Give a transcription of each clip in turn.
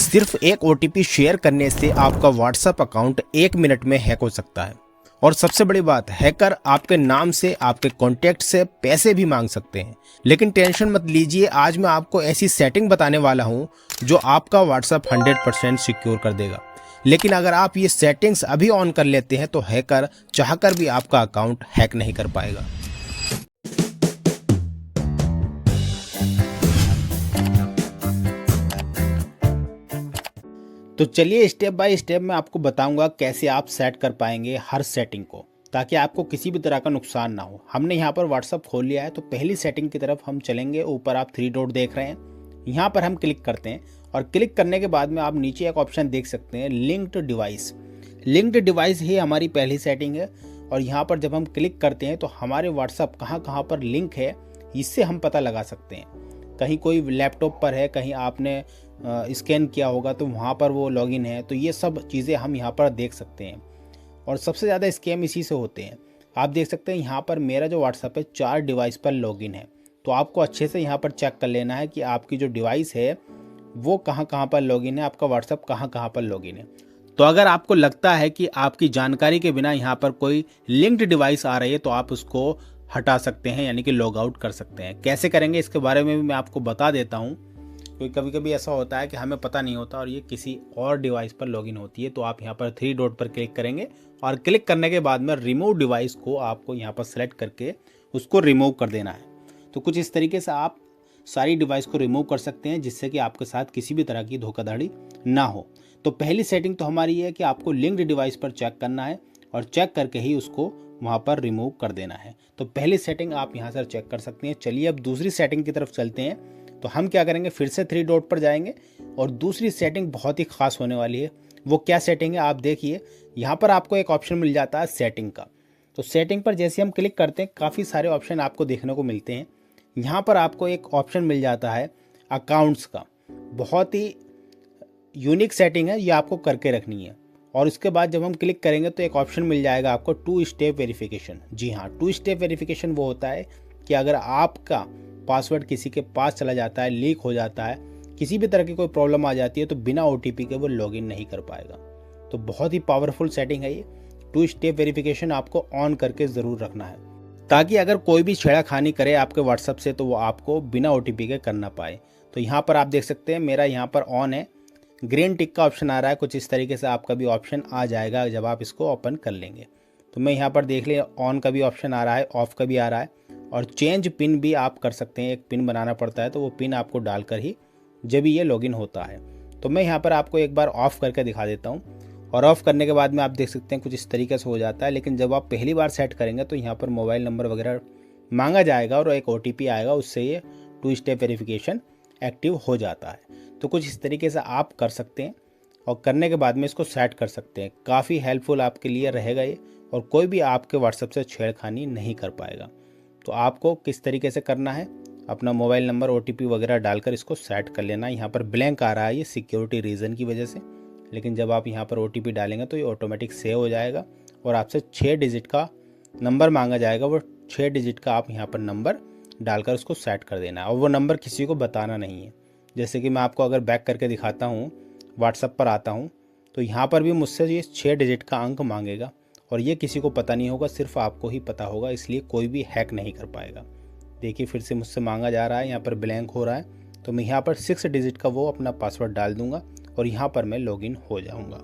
सिर्फ एक OTP share करने से आपका व्हाट्सएप अकाउंट 1 मिनट में हैक हो सकता है। और सबसे बड़ी बात, हैकर आपके नाम से, आपके कॉन्टैक्ट से पैसे भी मांग सकते हैं। लेकिन टेंशन मत लीजिए, आज मैं आपको ऐसी सेटिंग बताने वाला हूं जो आपका व्हाट्सएप 100% सिक्योर कर देगा। लेकिन अगर आप ये सेटिंग्स अभी ऑन कर लेते हैं तो हैकर चाहकर भी आपका अकाउंट हैक नहीं कर पाएगा। तो चलिए स्टेप बाय स्टेप मैं आपको बताऊंगा कैसे आप सेट कर पाएंगे हर सेटिंग को, ताकि आपको किसी भी तरह का नुकसान ना हो। हमने यहाँ पर व्हाट्सअप खोल लिया है, तो पहली सेटिंग की तरफ हम चलेंगे। ऊपर आप 3 डॉट देख रहे हैं, यहाँ पर हम क्लिक करते हैं और क्लिक करने के बाद में आप नीचे एक ऑप्शन देख सकते हैं, लिंक्ड डिवाइस। लिंक्ड डिवाइस ही हमारी पहली सेटिंग है। और यहाँ पर जब हम क्लिक करते हैं तो हमारे व्हाट्सअप कहाँ कहाँ पर लिंक है, इससे हम पता लगा सकते हैं। कहीं कोई लैपटॉप पर है, कहीं आपने स्कैन किया होगा तो वहाँ पर वो लॉगिन है, तो ये सब चीज़ें हम यहाँ पर देख सकते हैं। और सबसे ज़्यादा स्कैम इसी से होते हैं। आप देख सकते हैं यहाँ पर मेरा जो व्हाट्सएप है 4 डिवाइस पर लॉगिन है। तो आपको अच्छे से यहाँ पर चेक कर लेना है कि आपकी जो डिवाइस है वो कहाँ कहाँ पर लॉगिन है, आपका व्हाट्सएप कहाँ कहाँ पर लॉगिन है। तो अगर आपको लगता है कि आपकी जानकारी के बिना यहाँ पर कोई लिंक्ड डिवाइस आ रही है तो आप उसको हटा सकते हैं, यानी कि लॉग आउट कर सकते हैं। कैसे करेंगे इसके बारे में भी मैं आपको बता देता हूँ, क्योंकि कभी कभी ऐसा होता है कि हमें पता नहीं होता और ये किसी और डिवाइस पर लॉगिन होती है। तो आप यहाँ पर 3 डॉट पर क्लिक करेंगे और क्लिक करने के बाद में रिमूव डिवाइस को आपको यहाँ पर सेलेक्ट करके उसको रिमूव कर देना है। तो कुछ इस तरीके से आप सारी डिवाइस को रिमूव कर सकते हैं, जिससे कि आपके साथ किसी भी तरह की धोखाधड़ी ना हो। तो पहली सेटिंग तो हमारी ये है कि आपको लिंक्ड डिवाइस पर चेक करना है और चेक करके ही उसको वहाँ पर रिमूव कर देना है। तो पहली सेटिंग आप यहाँ से चेक कर सकते हैं। चलिए अब दूसरी सेटिंग की तरफ चलते हैं। तो हम क्या करेंगे, फिर से 3 डॉट पर जाएंगे और दूसरी सेटिंग बहुत ही खास होने वाली है। वो क्या सेटिंग है आप देखिए, यहाँ पर आपको एक ऑप्शन मिल जाता है सेटिंग का। तो सेटिंग पर जैसे हम क्लिक करते हैं काफ़ी सारे ऑप्शन आपको देखने को मिलते हैं। यहाँ पर आपको एक ऑप्शन मिल जाता है अकाउंट्स का। बहुत ही यूनिक सेटिंग है, ये आपको करके रखनी है। और उसके बाद जब हम क्लिक करेंगे तो एक ऑप्शन मिल जाएगा आपको 2 स्टेप वेरिफिकेशन। जी हाँ, 2 स्टेप वेरिफिकेशन वो होता है कि अगर आपका पासवर्ड किसी के पास चला जाता है, लीक हो जाता है, किसी भी तरह की कोई प्रॉब्लम आ जाती है, तो बिना ओटीपी के वो लॉगिन नहीं कर पाएगा। तो बहुत ही पावरफुल सेटिंग है ये। 2 स्टेप वेरिफिकेशन आपको ऑन करके ज़रूर रखना है, ताकि अगर कोई भी छेड़खानी करे आपके व्हाट्सएप से तो वो आपको बिना ओटीपी के कर ना पाए। तो यहाँ पर आप देख सकते हैं मेरा यहाँ पर ऑन है, ग्रीन टिक का ऑप्शन आ रहा है। कुछ इस तरीके से आपका भी ऑप्शन आ जाएगा जब आप इसको ओपन कर लेंगे। तो मैं यहाँ पर देख लें, ऑन का भी ऑप्शन आ रहा है, ऑफ का भी आ रहा है। और चेंज पिन भी आप कर सकते हैं, एक पिन बनाना पड़ता है, तो वो पिन आपको डालकर ही जब ये लॉगिन होता है। तो मैं यहाँ पर आपको एक बार ऑफ़ करके दिखा देता हूँ। और ऑफ़ करने के बाद में आप देख सकते हैं कुछ इस तरीके से हो जाता है। लेकिन जब आप पहली बार सेट करेंगे तो यहाँ पर मोबाइल नंबर वगैरह मांगा जाएगा और एक ओटीपी आएगा, उससे ये 2 स्टेप वेरिफिकेशन एक्टिव हो जाता है। तो कुछ इस तरीके से आप कर सकते हैं और करने के बाद में इसको सेट कर सकते हैं। काफ़ी हेल्पफुल आपके लिए रहेगा ये, और कोई भी आपके व्हाट्सएप से छेड़खानी नहीं कर पाएगा। तो आपको किस तरीके से करना है, अपना मोबाइल नंबर ओटीपी वगैरह डालकर इसको सेट कर लेना। यहाँ पर ब्लैंक आ रहा है ये सिक्योरिटी रीज़न की वजह से, लेकिन जब आप यहाँ पर ओटीपी डालेंगे तो ये ऑटोमेटिक सेव हो जाएगा और आपसे 6 डिजिट का नंबर मांगा जाएगा। वो 6 डिजिट का आप यहाँ पर नंबर डालकर उसको सेट कर देना है, और वो नंबर किसी को बताना नहीं है। जैसे कि मैं आपको अगर बैक करके दिखाता हूँ, व्हाट्सएप पर आता हूँ, तो यहाँ पर भी मुझसे ये 6 डिजिट का अंक मांगेगा और ये किसी को पता नहीं होगा, सिर्फ आपको ही पता होगा, इसलिए कोई भी हैक नहीं कर पाएगा। देखिए फिर से मुझसे मांगा जा रहा है, यहाँ पर ब्लैंक हो रहा है, तो मैं यहाँ पर 6 डिजिट का वो अपना पासवर्ड डाल दूंगा और यहाँ पर मैं लॉगिन हो जाऊँगा।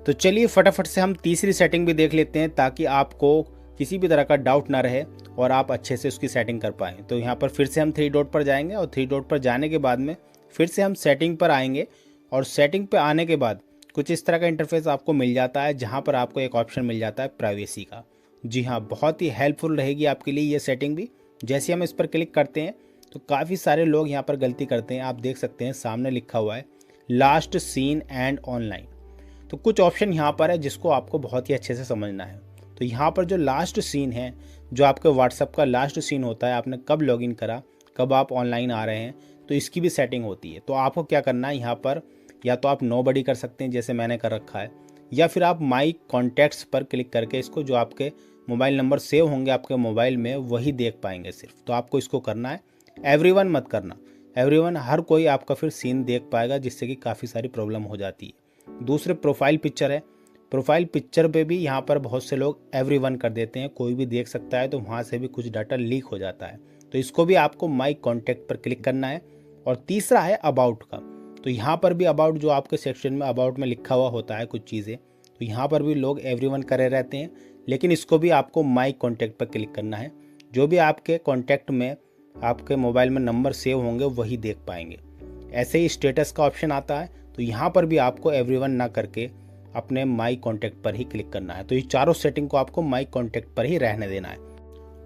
तो चलिए फटाफट से हम तीसरी सेटिंग भी देख लेते हैं, ताकि आपको किसी भी तरह का डाउट ना रहे और आप अच्छे से उसकी सेटिंग कर पाएँ। तो यहाँ पर फिर से हम 3 डॉट पर जाएंगे और 3 डॉट पर जाने के बाद में फिर से हम सेटिंग पर आएंगे। और सेटिंग पे आने के बाद कुछ इस तरह का इंटरफेस आपको मिल जाता है, जहाँ पर आपको एक ऑप्शन मिल जाता है प्राइवेसी का। जी हाँ, बहुत ही हेल्पफुल रहेगी आपके लिए ये सेटिंग भी। जैसे हम इस पर क्लिक करते हैं तो काफ़ी सारे लोग यहाँ पर गलती करते हैं। आप देख सकते हैं सामने लिखा हुआ है लास्ट सीन एंड ऑनलाइन। तो कुछ ऑप्शन यहाँ पर है जिसको आपको बहुत ही अच्छे से समझना है। तो यहाँ पर जो लास्ट सीन है, जो आपके व्हाट्सएप का लास्ट सीन होता है, आपने कब लॉगिन करा, कब आप ऑनलाइन आ रहे हैं, तो इसकी भी सेटिंग होती है। तो आपको क्या करना है, यहाँ पर या तो आप नोबडी कर सकते हैं जैसे मैंने कर रखा है, या फिर आप माई कॉन्टैक्ट्स पर क्लिक करके इसको, जो आपके मोबाइल नंबर सेव होंगे आपके मोबाइल में, वही देख पाएंगे सिर्फ। तो आपको इसको करना है, एवरीवन मत करना। एवरीवन, हर कोई आपका फिर सीन देख पाएगा, जिससे कि काफ़ी सारी प्रॉब्लम हो जाती है। दूसरे प्रोफाइल पिक्चर है। प्रोफाइल पिक्चर पे भी यहाँ पर बहुत से लोग एवरीवन कर देते हैं, कोई भी देख सकता है, तो वहाँ से भी कुछ डाटा लीक हो जाता है। तो इसको भी आपको माई कॉन्टैक्ट पर क्लिक करना है। और तीसरा है अबाउट का। तो यहाँ पर भी अबाउट, जो आपके सेक्शन में अबाउट में लिखा हुआ होता है कुछ चीज़ें, तो यहाँ पर भी लोग एवरीवन करे रहते हैं, लेकिन इसको भी आपको माई कॉन्टैक्ट पर क्लिक करना है। जो भी आपके कॉन्टैक्ट में आपके मोबाइल में नंबर सेव होंगे वही देख पाएंगे। ऐसे ही स्टेटस का ऑप्शन आता है, तो यहाँ पर भी आपको एवरीवन ना करके अपने माई कॉन्टैक्ट पर ही क्लिक करना है। तो ये चारों सेटिंग को आपको माई कॉन्टैक्ट पर ही रहने देना है।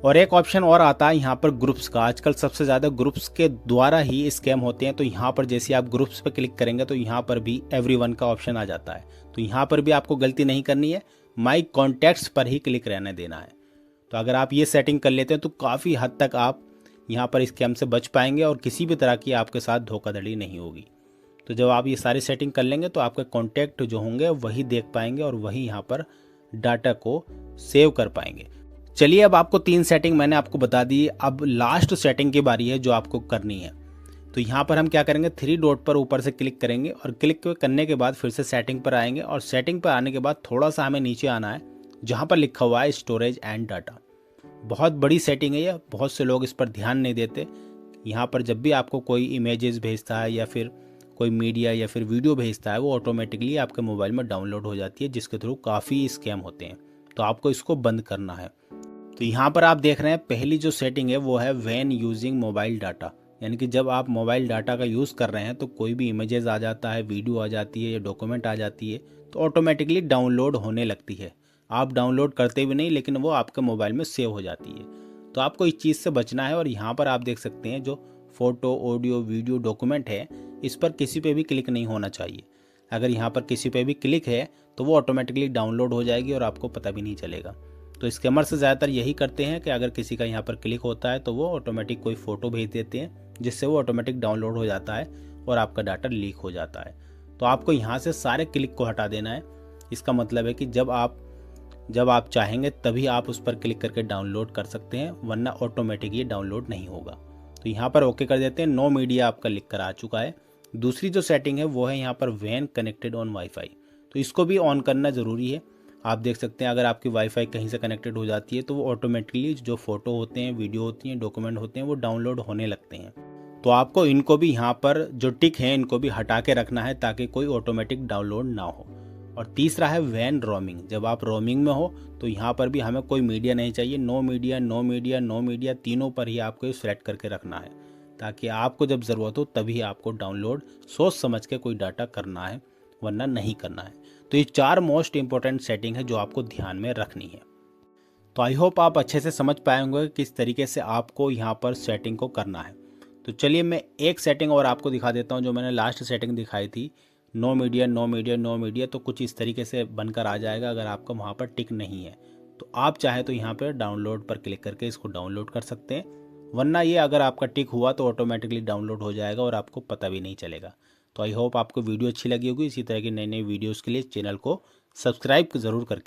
और एक ऑप्शन और आता है यहाँ पर ग्रुप्स का। आजकल सबसे ज़्यादा ग्रुप्स के द्वारा ही स्कैम होते हैं। तो यहाँ पर जैसे आप ग्रुप्स पर क्लिक करेंगे तो यहाँ पर भी एवरीवन का ऑप्शन आ जाता है। तो यहाँ पर भी आपको गलती नहीं करनी है, माई कॉन्टैक्ट्स पर ही क्लिक रहने देना है। तो अगर आप ये सेटिंग कर लेते हैं तो काफ़ी हद तक आप यहाँ पर स्कैम से बच पाएंगे और किसी भी तरह की आपके साथ धोखाधड़ी नहीं होगी। तो जब आप ये सारी सेटिंग कर लेंगे तो आपके कॉन्टैक्ट जो होंगे वही देख पाएंगे और वही यहाँ पर डाटा को सेव कर पाएंगे। चलिए, अब आपको 3 सेटिंग मैंने आपको बता दी। अब लास्ट सेटिंग की बारी है जो आपको करनी है। तो यहाँ पर हम क्या करेंगे, 3 डॉट पर ऊपर से क्लिक करेंगे और क्लिक करने के बाद फिर से सेटिंग पर आएंगे। और सेटिंग पर आने के बाद थोड़ा सा हमें नीचे आना है, जहाँ पर लिखा हुआ है स्टोरेज एंड डाटा। बहुत बड़ी सेटिंग है ये, बहुत से लोग इस पर ध्यान नहीं देते। यहाँ पर जब भी आपको कोई इमेजेस भेजता है या फिर कोई मीडिया या फिर वीडियो भेजता है, वो ऑटोमेटिकली आपके मोबाइल में डाउनलोड हो जाती है, जिसके थ्रू काफ़ी स्कैम होते हैं। तो आपको इसको बंद करना है। तो यहाँ पर आप देख रहे हैं पहली जो सेटिंग है वो है व्हेन यूजिंग मोबाइल डाटा, यानी कि जब आप मोबाइल डाटा का यूज़ कर रहे हैं तो कोई भी इमेजेस आ जाता है, वीडियो आ जाती है या डॉक्यूमेंट आ जाती है, तो ऑटोमेटिकली डाउनलोड होने लगती है। आप डाउनलोड करते भी नहीं, लेकिन वो आपके मोबाइल में सेव हो जाती है। तो आपको इस चीज़ से बचना है। और यहाँ पर आप देख सकते हैं जो फोटो, ऑडियो, वीडियो, डॉक्यूमेंट है, इस पर किसी पे भी क्लिक नहीं होना चाहिए। अगर यहाँ पर किसी पे भी क्लिक है तो वो ऑटोमेटिकली डाउनलोड हो जाएगी और आपको पता भी नहीं चलेगा। तो स्कैमर से ज़्यादातर यही करते हैं कि अगर किसी का यहाँ पर क्लिक होता है तो वो ऑटोमेटिक कोई फ़ोटो भेज देते हैं, जिससे वो ऑटोमेटिक डाउनलोड हो जाता है और आपका डाटा लीक हो जाता है। तो आपको यहाँ से सारे क्लिक को हटा देना है। इसका मतलब है कि जब आप चाहेंगे तभी आप उस पर क्लिक करके डाउनलोड कर सकते हैं, वरना ऑटोमेटिक ये डाउनलोड नहीं होगा। तो यहाँ पर ओके कर देते हैं। नो मीडिया आपका लिख कर आ चुका है। दूसरी जो सेटिंग है वो है यहाँ पर व्हेन कनेक्टेड ऑन वाईफाई। तो इसको भी ऑन करना ज़रूरी है। आप देख सकते हैं अगर आपकी वाईफाई कहीं से कनेक्टेड हो जाती है तो वो ऑटोमेटिकली जो फोटो होते हैं, वीडियो होती हैं, डॉक्यूमेंट होते हैं, वो डाउनलोड होने लगते हैं। तो आपको इनको भी यहाँ पर जो टिक है इनको भी हटा के रखना है, ताकि कोई ऑटोमेटिक डाउनलोड ना हो। और तीसरा है वैन रोमिंग। जब आप रोमिंग में हो तो यहाँ पर भी हमें कोई मीडिया नहीं चाहिए। No media, no media, no media, तीनों पर ही आपको सेलेक्ट करके रखना है, ताकि आपको जब ज़रूरत हो तभी आपको डाउनलोड सोच समझ के कोई डाटा करना है, वरना नहीं करना है। तो ये 4 मोस्ट इंपॉर्टेंट सेटिंग है जो आपको ध्यान में रखनी है। तो आई होप आप अच्छे से समझ पाए होंगे किस तरीके से आपको यहाँ पर सेटिंग को करना है। तो चलिए मैं एक सेटिंग और आपको दिखा देता हूँ, जो मैंने लास्ट सेटिंग दिखाई थी, no media, no media, no media. तो कुछ इस तरीके से बनकर आ जाएगा अगर आपका वहाँ पर टिक नहीं है। तो आप चाहे तो यहाँ पर डाउनलोड पर क्लिक करके इसको डाउनलोड कर सकते हैं, वरना ये अगर आपका टिक हुआ तो ऑटोमेटिकली डाउनलोड हो जाएगा और आपको पता भी नहीं चलेगा। तो आई होप आपको वीडियो अच्छी लगी होगी। इसी तरह की नई नई वीडियोज़ के लिए चैनल को सब्सक्राइब ज़रूर करके